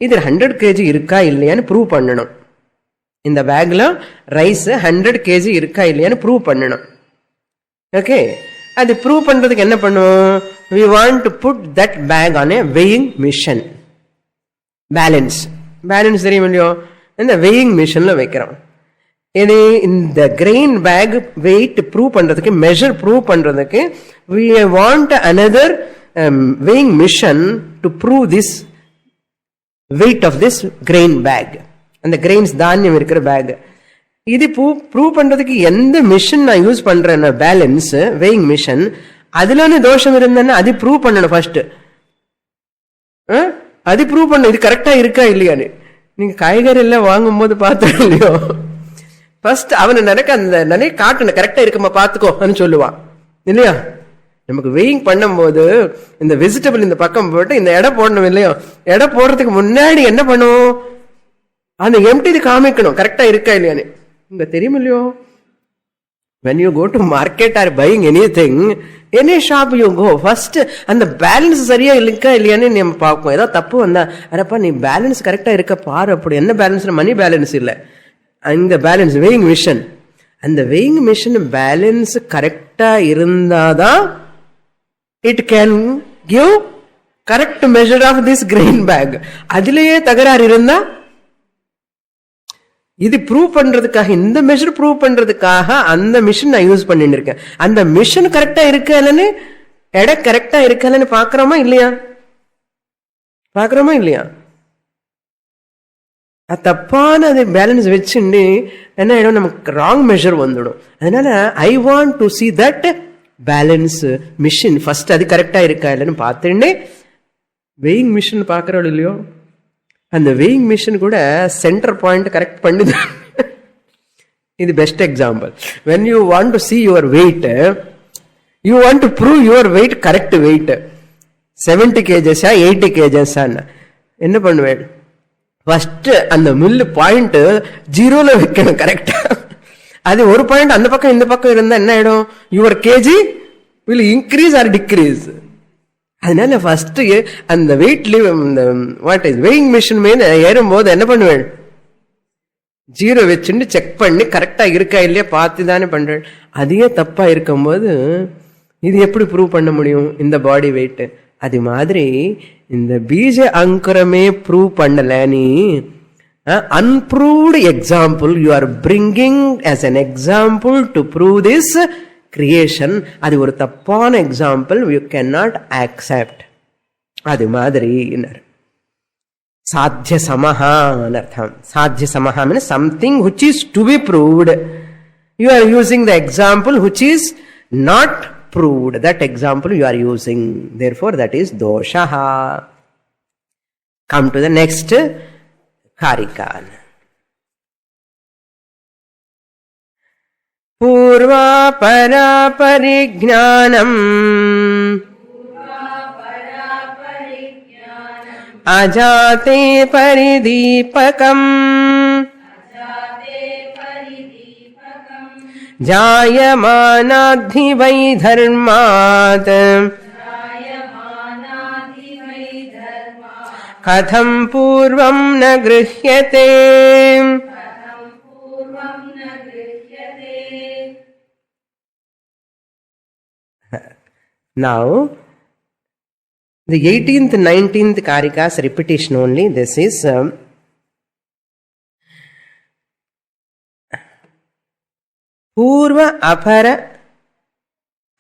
இது 100 kg இருக்கா இல்லையான்னு prove பண்ணணும். இந்த பேக்ல ரைஸ் 100 kg இருக்கா இல்லையான்னு ப்ரூவ் பண்ணணும். Okay, அது ப்ரூவ் பண்றதுக்கு என்ன பண்ணும்? we want to put that bag on a weighing machine. Balance தெரியும் இல்லையோ? இந்த weighing machineல வைக்கிறோம். இது இந்த கிரெயின் பேக் வெயிட் ப்ரூவ் பண்றதுக்கு, மெஷர் ப்ரூவ் பண்றதுக்கு we want another weighing machine to prove this weight of this grain bag. அந்த grains தானியம் இருக்கிற பேக். இது ப்ரூவ் பண்றதுக்கு எந்த மிஷின் நான் யூஸ் பண்றேன், பேலன்ஸ் வெயிங் மிஷின், அதுல தோஷம் இருந்தேன்னா அது ப்ரூவ் பண்ணணும் ஃபர்ஸ்ட். அது ப்ரூவ் பண்ண இது கரெக்டா இருக்கா இல்லையான்னு. நீங்க காய்கறி எல்லாம் வாங்கும் போது பார்த்தோம் இல்லையோ, ஃபர்ஸ்ட் அவனை நிறைய காட்டணும், கரெக்டா இருக்குமா பாத்துக்கோன்னு சொல்லுவான் இல்லையா? நமக்கு வெயிங் பண்ணும் போது இந்த வெஜிடபிள் இந்த பக்கம் போட்டு இந்த எடை போடணும் இல்லையோ, எடை போடுறதுக்கு முன்னாடி என்ன பண்ணுவோம், அந்த எம்டி காமிக்கணும் கரெக்டா இருக்கா இல்லையான்னு. இங்க தெரியும் இல்லையோ, when you go to market or buying anything, any shop you go, first அந்த பேலன்ஸ் சரியா இருக்கா இல்லையான்னு நம்ம பார்ப்போம். ஏதாவது தப்பு வந்தா, அரப்பா நீ பேலன்ஸ் கரெக்டா இருக்க பாரு. அப்படி என்ன பேலன்ஸ்? மணி பேலன்ஸ் இல்ல, இந்த பேலன்ஸ் வெயிங் மிஷின். அந்த வெயிங் மிஷின் பேலன்ஸ் கரெக்டா இருந்தாதான் it can give correct measure of this grain bag. அதிலேயே தகராறு இருந்தா, இது ப்ரூவ் பண்றதுக்காக, இந்த மெஷர் ப்ரூவ் பண்றதுக்காக அந்த மிஷின் நான் யூஸ் பண்ணிட்டு இருக்கேன். அந்த மிஷின் கரெக்டா இருக்கலன்னு, எடை கரெக்டா இருக்கலன்னு பாக்குறோமா இல்லையா? தப்பான அதை பேலன்ஸ் வச்சுண்டு என்ன ஆயிடும், நமக்கு ராங் மெஷர் வந்துடும். அதனால I want to see that balance machine first அது கரெக்டா இருக்கா இல்லைன்னு பார்த்துட்டு, வெயிங் மிஷின் பார்க்கறோம் இல்லையோ, அந்த வெயிங் மிஷின் கூட சென்டர் பாயிண்ட் கரெக்ட் பண்ணுது. இது best example. When you want to see your weight, you want to prove your weight correct weight 70 kgs 80 kgs என்ன பண்ணுவேன், ஃபர்ஸ்ட் அந்த மில்லு பாயிண்ட் 0ல வைக்கணும் கரெக்டா. அது ஒரு பாயிண்ட் அந்த பக்கம் இந்த பக்கம் இருந்தா என்ன ஆயிடும், your KG will increase or decrease. அதனால ஃபர்ஸ்ட் அந்த weight what is weighing machine மேல ஏறும்போது என்ன பண்ணுவேன், 0 வச்சுட்டு செக் பண்ணி கரெக்டா இருக்கா இல்லையா பார்த்து தானே பண்றேன். அதையே தப்பா இருக்கும்போது இது எப்படி ப்ரூவ் பண்ண முடியும் இந்த பாடி வெயிட்? அது மாதிரி இந்த பீஜ அங்குரமே ப்ரூவ் பண்ணல, நீ unproved example you are bringing as an example to prove this creation. அது ஒரு தப்பான example, you can not accept. அது மாதிரி சாத்திய சமஹா அர்த்தம். சாத்திய சமஹா means something which is to be proved. You are using the example which is not proved. That example you are using. Therefore, that is doshaha. Come to the next Karika. Purva para parijnanam ajate paridipakam जायमानाद्धि वै धर्मात् कथं पूर्वं न गृह्यते. Now the 18th 19th Karikas repetition only. This is Purva apara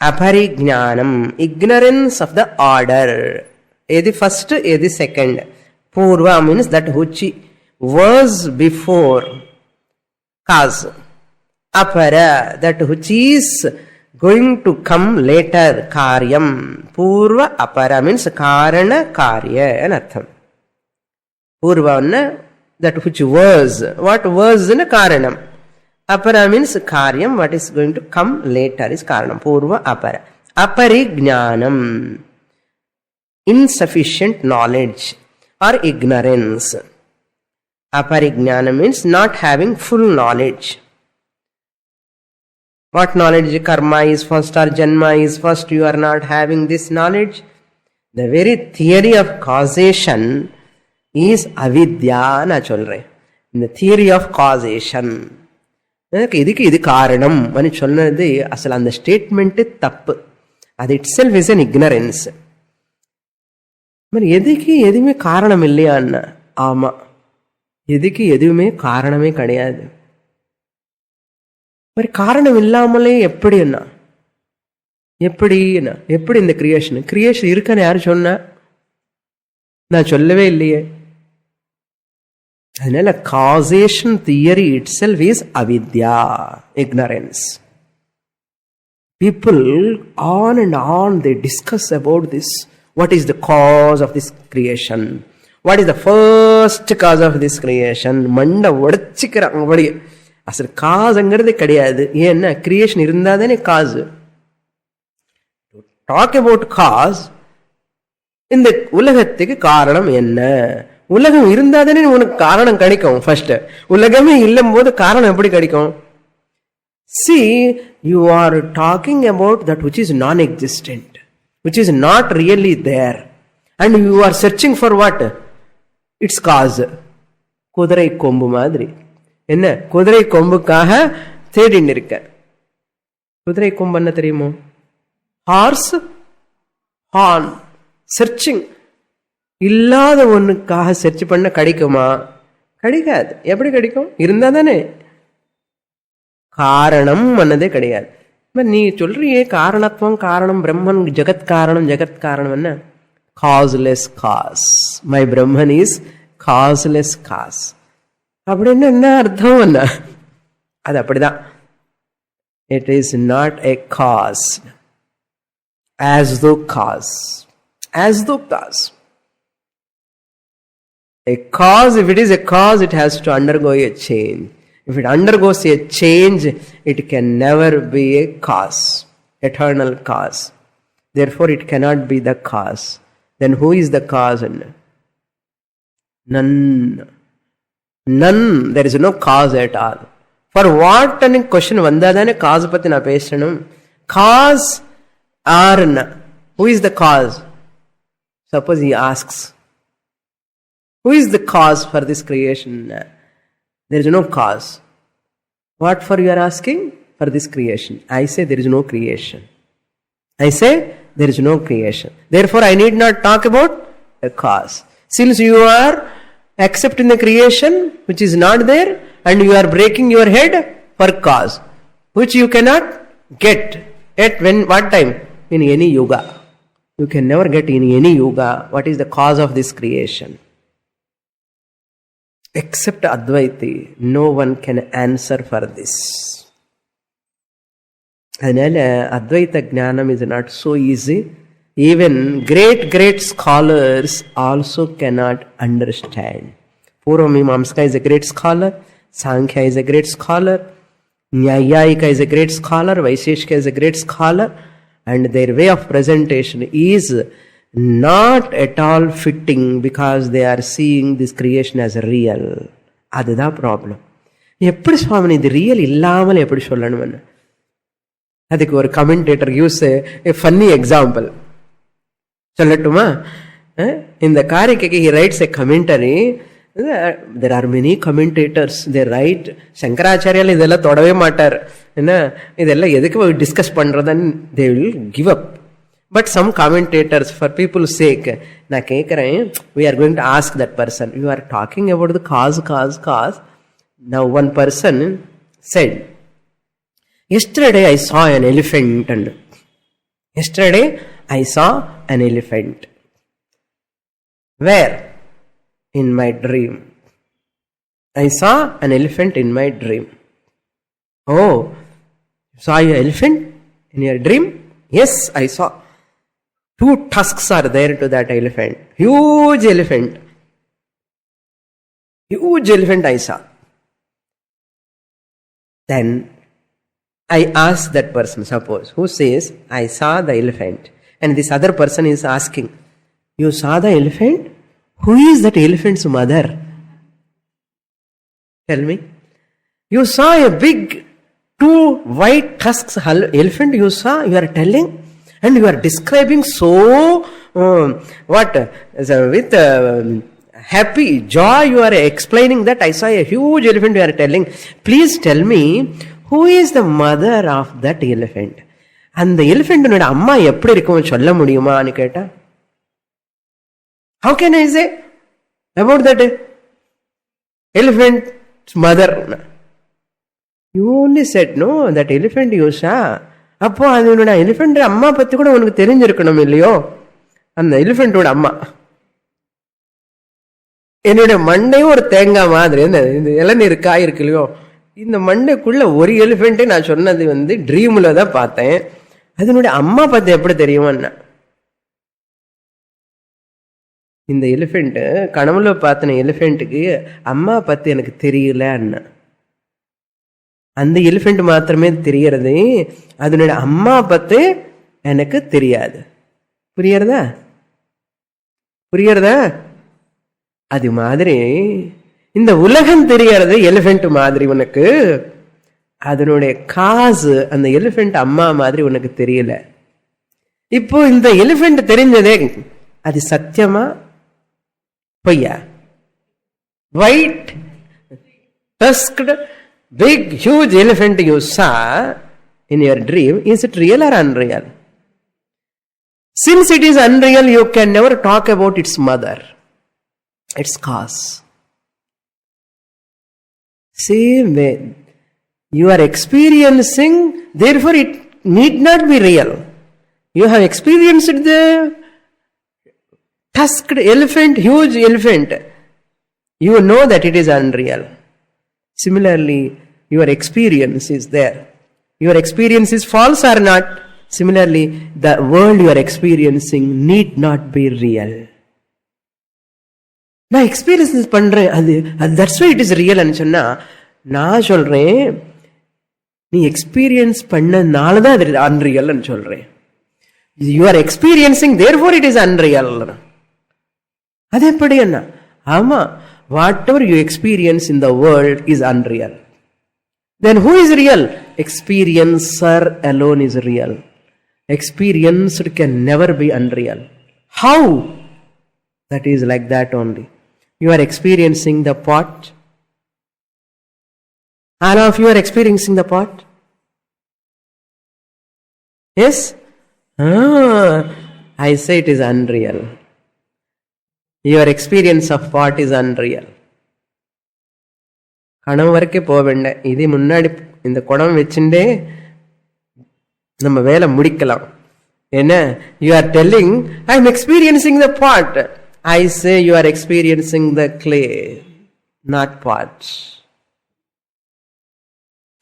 aparijnanam, ignorance of the order. Edi first, edi second. Purva means that which was before, cause. Apara, that which is going to come later, karyam. Purva apara means karana karya anartham. Purva that which was. What was in karanam. Apara means karyam, what is going to come later is karanam. Purva apara. Aparijnanam, insufficient knowledge or ignorance. Aparijnanam means not having full knowledge. What knowledge? Karma is first or Janma is first. You are not having this knowledge. The very theory of causation is avidya na cholre. In the theory of causation, இதுக்கு இது காரணம் అని சொன்னது అసలు அந்த statement தப்பு. அது it self is an ignorance. మరి எதுக்கு எதுவுமே காரணம் இல்லையான்னா, ஆமா, எதுக்கு எதுவுமே காரணமே கிடையாது. మరి காரணம் இல்லாமலே எப்படின்னா, எப்படி இந்த கிரியேஷன் இருக்குன்னு யாரு சொன்னா? நான் சொல்லவே இல்லையே. அதனால causation theory itself is avidya, ignorance. People on and on they discuss about this. What is the cause of this creation? What is the first cause of this creation? மண்ட உடைச்சிக்கிறாங்க. அப்படி அசல் காசுங்கிறது கிடையாது. ஏன்னா கிரியேஷன் இருந்தாதானே காசு. டாக் அபவுட் காஸ், இந்த உலகத்துக்கு காரணம் என்ன? உலகம் இருந்தாதானே உனக்கு காரணம் கிடைக்கும். ஃபர்ஸ்ட் உலகமே இல்லம் போது காரணம் எப்படி கிடைக்கும்? See, you are talking about that which is non-existent, which is not really there, and you are searching for what? Its cause. குதிரை கொம்பு மாதிரி. என்ன குதிரை கொம்புக்காக தேடின்னு இருக்க. குதிரை கொம்பு என்ன தெரியுமோ? Horse horn. செர்ச்சிங். இல்லாத ஒண்ணுக்காக சர்ச் பண்ண கிடைக்குமா? கிடைக்காது. எப்படி கிடைக்கும்? இருந்தா தானே. காரணம் அன்னதே கிடையாது. நீ சொல்றியே காரணத்துவம், காரணம் பிரம்மன், ஜெகத் காரணம், ஜெகத் காரணம் என்ன? Causeless cause. My Brahman is causeless cause. அப்படின்னு என்ன அர்த்தம்? அது அப்படிதான். It is not a cause. As though cause. As though cause. A cause, if it is a cause, it has to undergo a change. If it undergoes a change, it can never be a cause, eternal cause. Therefore, it cannot be the cause. Then who is the cause? None. None. There is no cause at all. For what any question vandadane cause patti na pesanum. Cause or na. Who is the cause? Suppose he asks, who is the cause for this creation? There is no cause. What for you are asking? For this creation. I say there is no creation. I say there is no creation. Therefore, I need not talk about a cause. Since you are accepting the creation which is not there, and you are breaking your head for cause, which you cannot get at what time? In any yoga. You can never get in any yoga what is the cause of this creation. Except Advaiti, no one can answer for this. Adnala Advaita Jnanam is not so easy. Even great scholars also cannot understand. Purvamimamsaka is a great scholar, Sankhya is a great scholar, Nyayayika is a great scholar, Vaisheshika is a great scholar, and their way of presentation is not at all fitting because they are seeing this creation as real. அதுதான் problem. எப்படி சுவாமி இது real இல்லாமல் எப்படி சொல்லணும்? அதுக்கு ஒரு commentator use a funny example சொல்லட்டுமா? இந்த காரிக்கைக்கு he writes a commentary. There are many commentators, they write. சங்கராச்சாரியால் இதெல்லாம் தொடவே மாட்டார். என்ன இதெல்லாம் எதுக்கு டிஸ்கஸ் பண்றதுன்னு they will give up. But some commentators, for people's sake, நான் கேட்கிறேன், we are going to ask that person, you are talking about the cause. Now one person said, yesterday I saw an elephant. And yesterday I saw an elephant. Where? In my dream. I saw an elephant in my dream. Oh, you saw an elephant in your dream? Yes, I saw. 2 tusks are there to that elephant. Huge elephant. Huge elephant I saw. Then I asked that person, suppose, who says, I saw the elephant. And this other person is asking, you saw the elephant? Who is that elephant's mother? Tell me. You saw a big 2 white tusks elephant you saw, you are telling? And you are describing so, with happy joy you are explaining that I saw a huge elephant, you are telling. Please tell me, who is the mother of that elephant? And the elephant உன்னோட அம்மா எப்படி இருக்கும் சொல்ல முடியுமான்னு கேட்டா, how can I say about that elephant's mother? You only said, no, that elephant you saw. அப்போ அதனோட elephant அம்மா பத்தி கூட உனக்கு தெரிஞ்சிருக்கணும் இல்லையோ? அந்த எலிஃபெண்டோட அம்மா. என்னோட மண்டையும் ஒரு தேங்காய் மாதிரி, இந்த இளநீர் காய் இருக்கு இல்லையோ, இந்த மண்டைக்குள்ள ஒரு எலிஃபெண்டே நான் சொன்னது ட்ரீம்ல தான் பார்த்தேன். அதனுடைய அம்மா பத்தி எப்படி தெரியுமா? இந்த எலிஃபெண்ட் கனவுல பார்த்த எலிஃபெண்ட்டுக்கு அம்மா பத்தி எனக்கு தெரியல. அந்த எலிஃபெண்ட் மாத்திரமே தெரியறது, அதனோட அம்மா பத்தி எனக்கு தெரியாது. புரியறதா? அது மாதிரி இந்த உலகம் தெரியறது எலிஃபெண்ட் மாதிரி உனக்கு, அதனுடைய காசு அந்த எலிஃபெண்ட் அம்மா மாதிரி உனக்கு தெரியல. இப்போ இந்த எலிஃபெண்ட் தெரிஞ்சதே, அது சத்தியமா பொய்யா? White tusked big huge elephant you saw in your dream, is it real or unreal? Since it is unreal, you can never talk about its mother, its cause. Same way, you are experiencing, therefore it need not be real. You have experienced the tusked elephant, huge elephant. You know that it is unreal. Similarly, your experience is there. Your experience is false or not? Similarly, the world you are experiencing need not be real. நான் experience பண்றேன், அது that's why it is real சொன்னா, நான் சொல்றேன் நீ experience பண்ணனால தான் அது அன்ரியல் சொல்றேன். You are experiencing therefore it is unreal. அது எப்படி என்ன? ஆமா, what ever you experience in the world is unreal. Then who is real? Experiencer alone is real. Experienced can never be unreal. How? That is like that only. You are experiencing the pot. All of you are experiencing the pot. Yes? I say it is unreal. Your experience of pot is unreal. கணம் வரைக்கும் போக வேண்டாம், இதே முன்னாடி இந்த குடம் வச்சுட்டே நம்ம வேலை முடிக்கலாம். என்ன? You are telling I am experiencing the pot. I say you are experiencing the clay, not pot.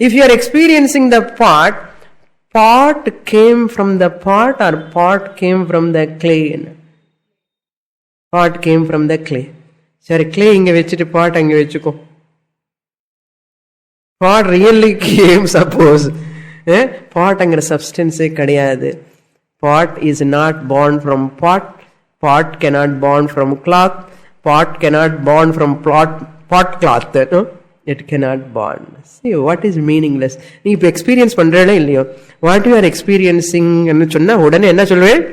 If you are experiencing the pot, pot came from the pot or pot came from the clay? Pot came from the clay. சரி, clay இங்க வச்சுட்டு பாட் அங்க வச்சுக்கோ. Pot really came, suppose. Pot அங்கிற சப்ஸ்டன்ஸே கிடையாது. Pot is not born from pot. Pot cannot born from cloth. Pot cannot born from pot cloth. No? It cannot born. See, what is meaningless? நீ இப்போ experience பண்றேனே இல்லையோ, what you are experiencing சொன்னா உடனே என்ன சொல்வேன்?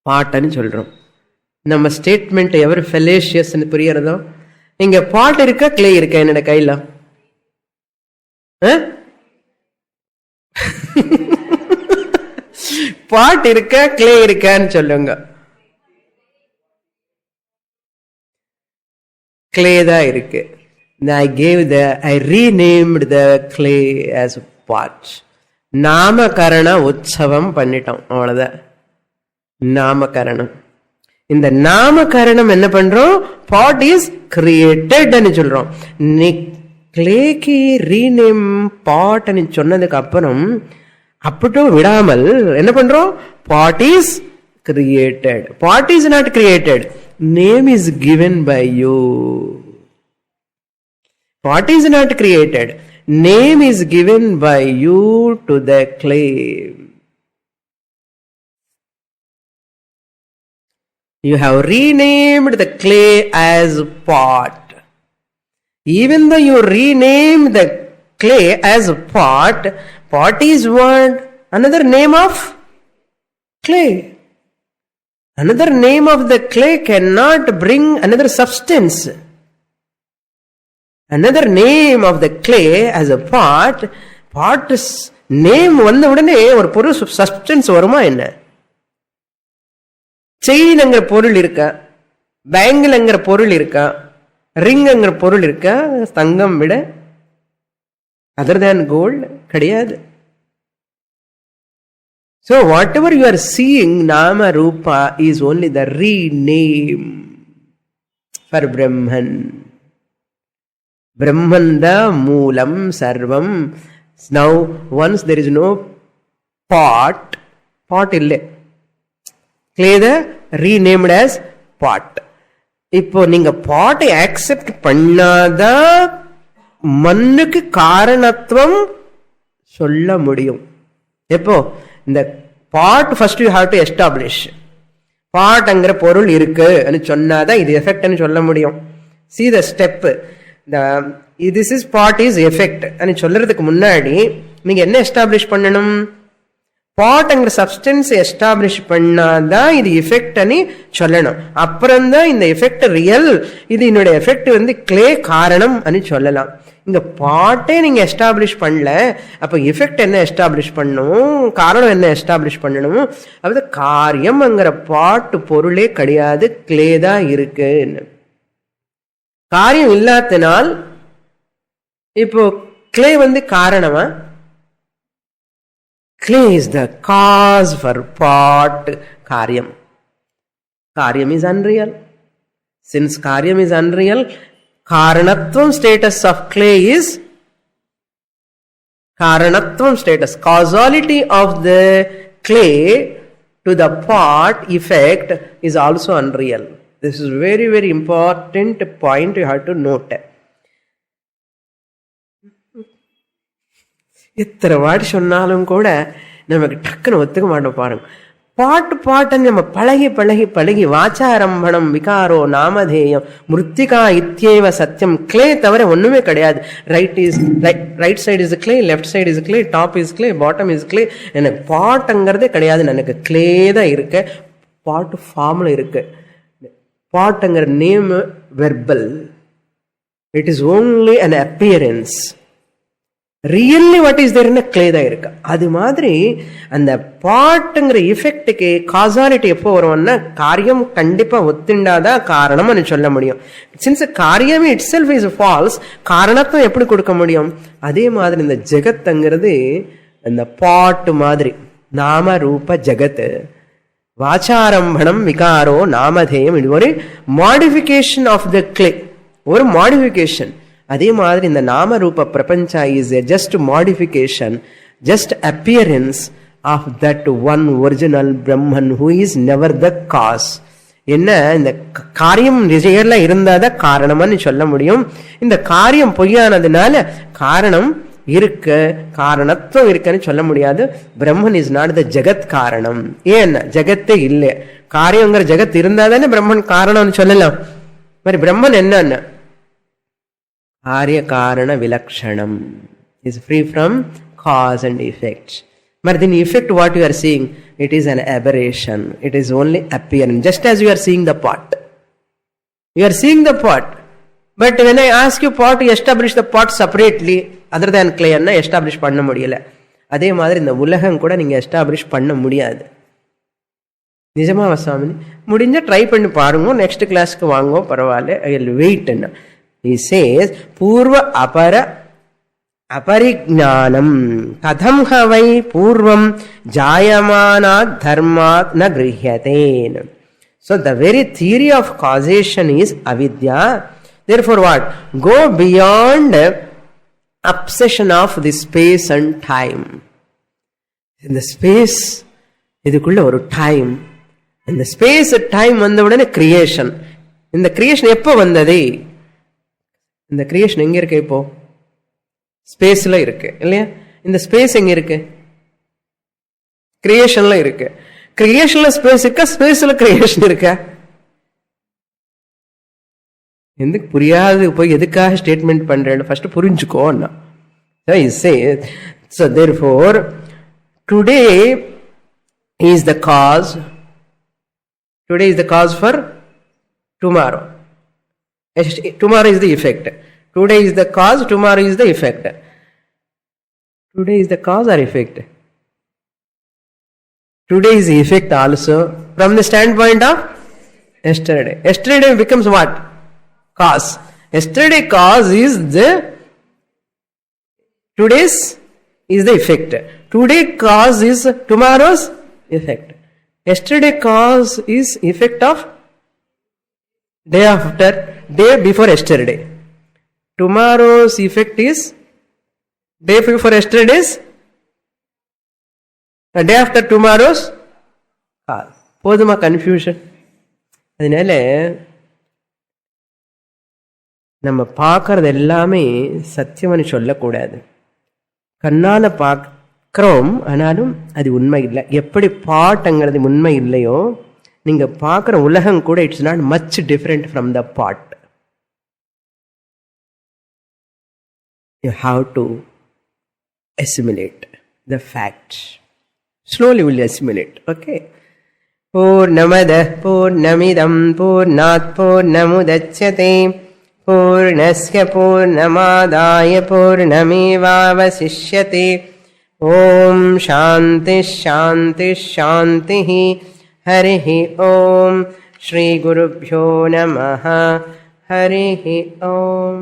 பாட்டுன்னு சொல்றோம். நம்ம ஸ்டேட்மெண்ட் எவர் ஃபெலேஷியஸ் புரியறதோ? இங்க பாட் இருக்கா, கிளே இருக்கா என்னோட கையில? பாட் இருக்கா, கிளே இருக்கான்னு சொல்லுங்க. கிளே தான் இருக்கு. I renamed the clay as pot. நாமகரண உற்சவம் பண்ணிட்டோம், அவ்வளவுதான். நாமகரணம். இந்த நாமகரணம் என்ன பண்றோம்? பாட் இஸ் கிரியேட்டட் சொல்றோம். கிளேக்கு ரீநேம் பாட் சொன்னதுக்கு அப்புறம் அப்பட்டும் விடாமல் என்ன பண்றோம்? Pot is created. Pot is not created. Name is given by you. Pot is not created. Name is given by you to the clay. You have renamed the clay as pot. Even though you rename the clay as pot, pot is what? Another name of clay. Another name of the clay cannot bring another substance. Another name of the clay as a pot, pot's name வந்த உடனே ஒரு பொருள் substance வருமா என்ன? செயின்ங்கிற பொருள் இருக்கா, பேங்கிள்ங்கிற பொருள் இருக்கா, ரிங்ங்கிற பொருள் இருக்கா தங்கம் விட? அதர் தேன் கோல்ட் கிடையாது. So whatever you are seeing, nama rupa, is only the rename for Brahman. Brahman da moolam sarvam. Now once there is no pot ille, clay the renamed as pot. இப்போ நீங்க பாட்டை accept பண்ணாதான் மண்ணுக்கு காரணத்துவம் சொல்ல முடியும். எப்போ? இந்த pot first you have to establish. பாட்ங்கிற பொருள் இருக்கு சொன்னாதான் இது எஃபெக்ட் சொல்ல முடியும். See the step. This is pot is effect சொல்றதுக்கு முன்னாடி நீங்க என்ன எஸ்டாப்ளிஷ் பண்ணணும்? பாட்ங்கிற சப்ஸ்டன்ஸ் எஸ்டாப்ளிஷ் பண்ணாதான் இது எஃபெக்ட் சொல்லணும். அப்புறம்தான் இந்த எஃபெக்ட் ரியல், இது என்னோட எஃபெக்ட் கிளே காரணம் சொல்லலாம். இங்க பாட்டே நீங்க எஸ்டாப்ளிஷ் பண்ணல, அப்ப எஃபெக்ட் என்ன எஸ்டாப்ளிஷ் பண்ணணும்? காரணம் என்ன எஸ்டாப்ளிஷ் பண்ணணும்? அதாவது காரியம்ங்கிற பாட்டு பொருளே கிடையாது, கிளே தான் இருக்கு. காரியம் இல்லாதனால் இப்போ கிளே காரணமா? Clay is the cause for pot. Karyam is unreal. Since Karyam is unreal, Karanatvam status of clay is Karanatvam status. Causality of the clay to the pot effect is also unreal. This is very, very important point you have to note. எத்தனை வாட்டி சொன்னாலும் கூட நமக்கு டக்குன்னு ஒத்துக்க மாட்டோம் பாருங்க. பாட்டுன்னு நம்ம பழகி பழகி பழகி வாச்சாரம்பணம் விகாரோ நாமதேயம் மிருத்திகா இத்யேவ சத்தியம். கிளே தவிர ஒண்ணுமே கிடையாது. Right side is clay, left side is clay, top is clay, bottom is clay. எனக்கு பாட்டுங்கிறதே கிடையாது, எனக்கு கிளே தான் இருக்கு. பாட்டு ஃபார்ம்ல இருக்கு. பாட்டுங்கிற name verbal. It is only an appearance. Really what is there clay தான் இருக்கு. அது மாதிரி அந்த பாட்டுங்கிற இஃபெக்டுக்கு காசாலிட்டி எப்போ வரும்னா காரியம் கண்டிப்பா ஒத்துண்டாதான் காரணம்னு சொல்ல முடியும். சின்ஸ் காரியம் இட் செல்ஃப் இஸ் ஃபால்ஸ், காரணத்தை எப்படி கொடுக்க முடியும்? அதே மாதிரி இந்த ஜெகத்துங்கிறது அந்த பாட்டு மாதிரி நாம ரூப ஜெகத். வாச்சாரம்பணம் விகாரோ நாமதேயம். இது ஒரு மாடிஃபிகேஷன் ஆஃப் த கிளே, ஒரு மாடிஃபிகேஷன். அதே மாதிரி இந்த நாம ரூப பிரபஞ்சா is a just modification, just appearance of that one original Brahman who is never the cause. என்ன, இந்த காரியம் ரியலா இருந்தாதான் காரணம்னு சொல்ல முடியும். இந்த காரியம் பொய்யானதுனால காரணம் இருக்கு, காரணத்துவம் இருக்குன்னு சொல்ல முடியாது. பிரம்மன் இஸ் நாட் த ஜெகத் காரணம். ஏன்னா ஜெகத்தே இல்லை, காரியங்கிற ஜெகத் இருந்தாதானே பிரம்மன் காரணம்னு சொல்லலாம். மாதிரி பிரம்மன் என்னன்னா ஆரிய காரண விலக்ஷணம், is free from cause and effect. But then effect what you are seeing, it is an aberration. It is only appearance. Just as you are seeing the pot. You are seeing the pot. But when I ask you pot, you establish the pot separately other than clay, na establish பண்ண முடியல. அதே மாதிரி இந்த உலகம் கூட நீங்க establish பண்ண முடியாது. நிஜமாவா சுவாமினி? முடிஞ்சா ட்ரை பண்ணி பாருங்க, நெக்ஸ்ட் கிளாஸ்க்கு வாங்க, பரவாயில்ல, I will wait. He says, Purva apara aparijnanam katham havai purvam jayamanat dharmat na grihyate. So the very theory of causation is avidya. Therefore what? Go beyond obsession of the space and time. In the space, இதுக்குள்ள ஒரு time. இந்த space time வந்த உடனே creation. இந்த creation எப்போ வந்தது? இந்த creation எங்க இருக்கு? இப்போ ஸ்பேஸ்ல இருக்கு இல்லையா? இந்த ஸ்பேஸ் எங்க இருக்கு? கிரியேஷன்ல இருக்கு. கிரியேஷன்ல ஸ்பேஸ் இருக்கா, ஸ்பேஸ்ல கிரியேஷன் இருக்கா? எதுக்கு புரியாது போய் எதுக்காக ஸ்டேட்மெண்ட் பண்றேன்னு ஃபர்ஸ்ட் புரிஞ்சுக்கோ. So therefore today is the cause. Today is the cause for tomorrow. Tomorrow is the effect. Today is the cause, tomorrow is the effect. Today is the cause or effect? Today is the effect also from the standpoint of yesterday. Yesterday becomes what? Cause. Yesterday cause is the today's is the effect. Today cause is tomorrow's effect. Yesterday cause is effect of day after, day before yesterday. Tomorrow's effect is day before yesterday's, day after tomorrow's cause. போதுமா confusion? அதனால நம்ம பார்க்கறது எல்லாமே சத்தியம்னு சொல்லக்கூடாது. கண்ணால பார்க்கிறோம், ஆனாலும் அது உண்மை இல்லை. எப்படி பாட்டுங்கிறது உண்மை இல்லையோ, நீங்க பார்க்குற உலகம் கூட it's not much different from the pot. You have to assimilate the facts. Slowly will assimilate. Okay. Purnamada purnamidam purnat purnamudachyate purnasya purnamadaya purnamevavasishyate. Om shanti shanti shanti. Harihi Om. Shri Gurubhyo Namaha. Harihi Om.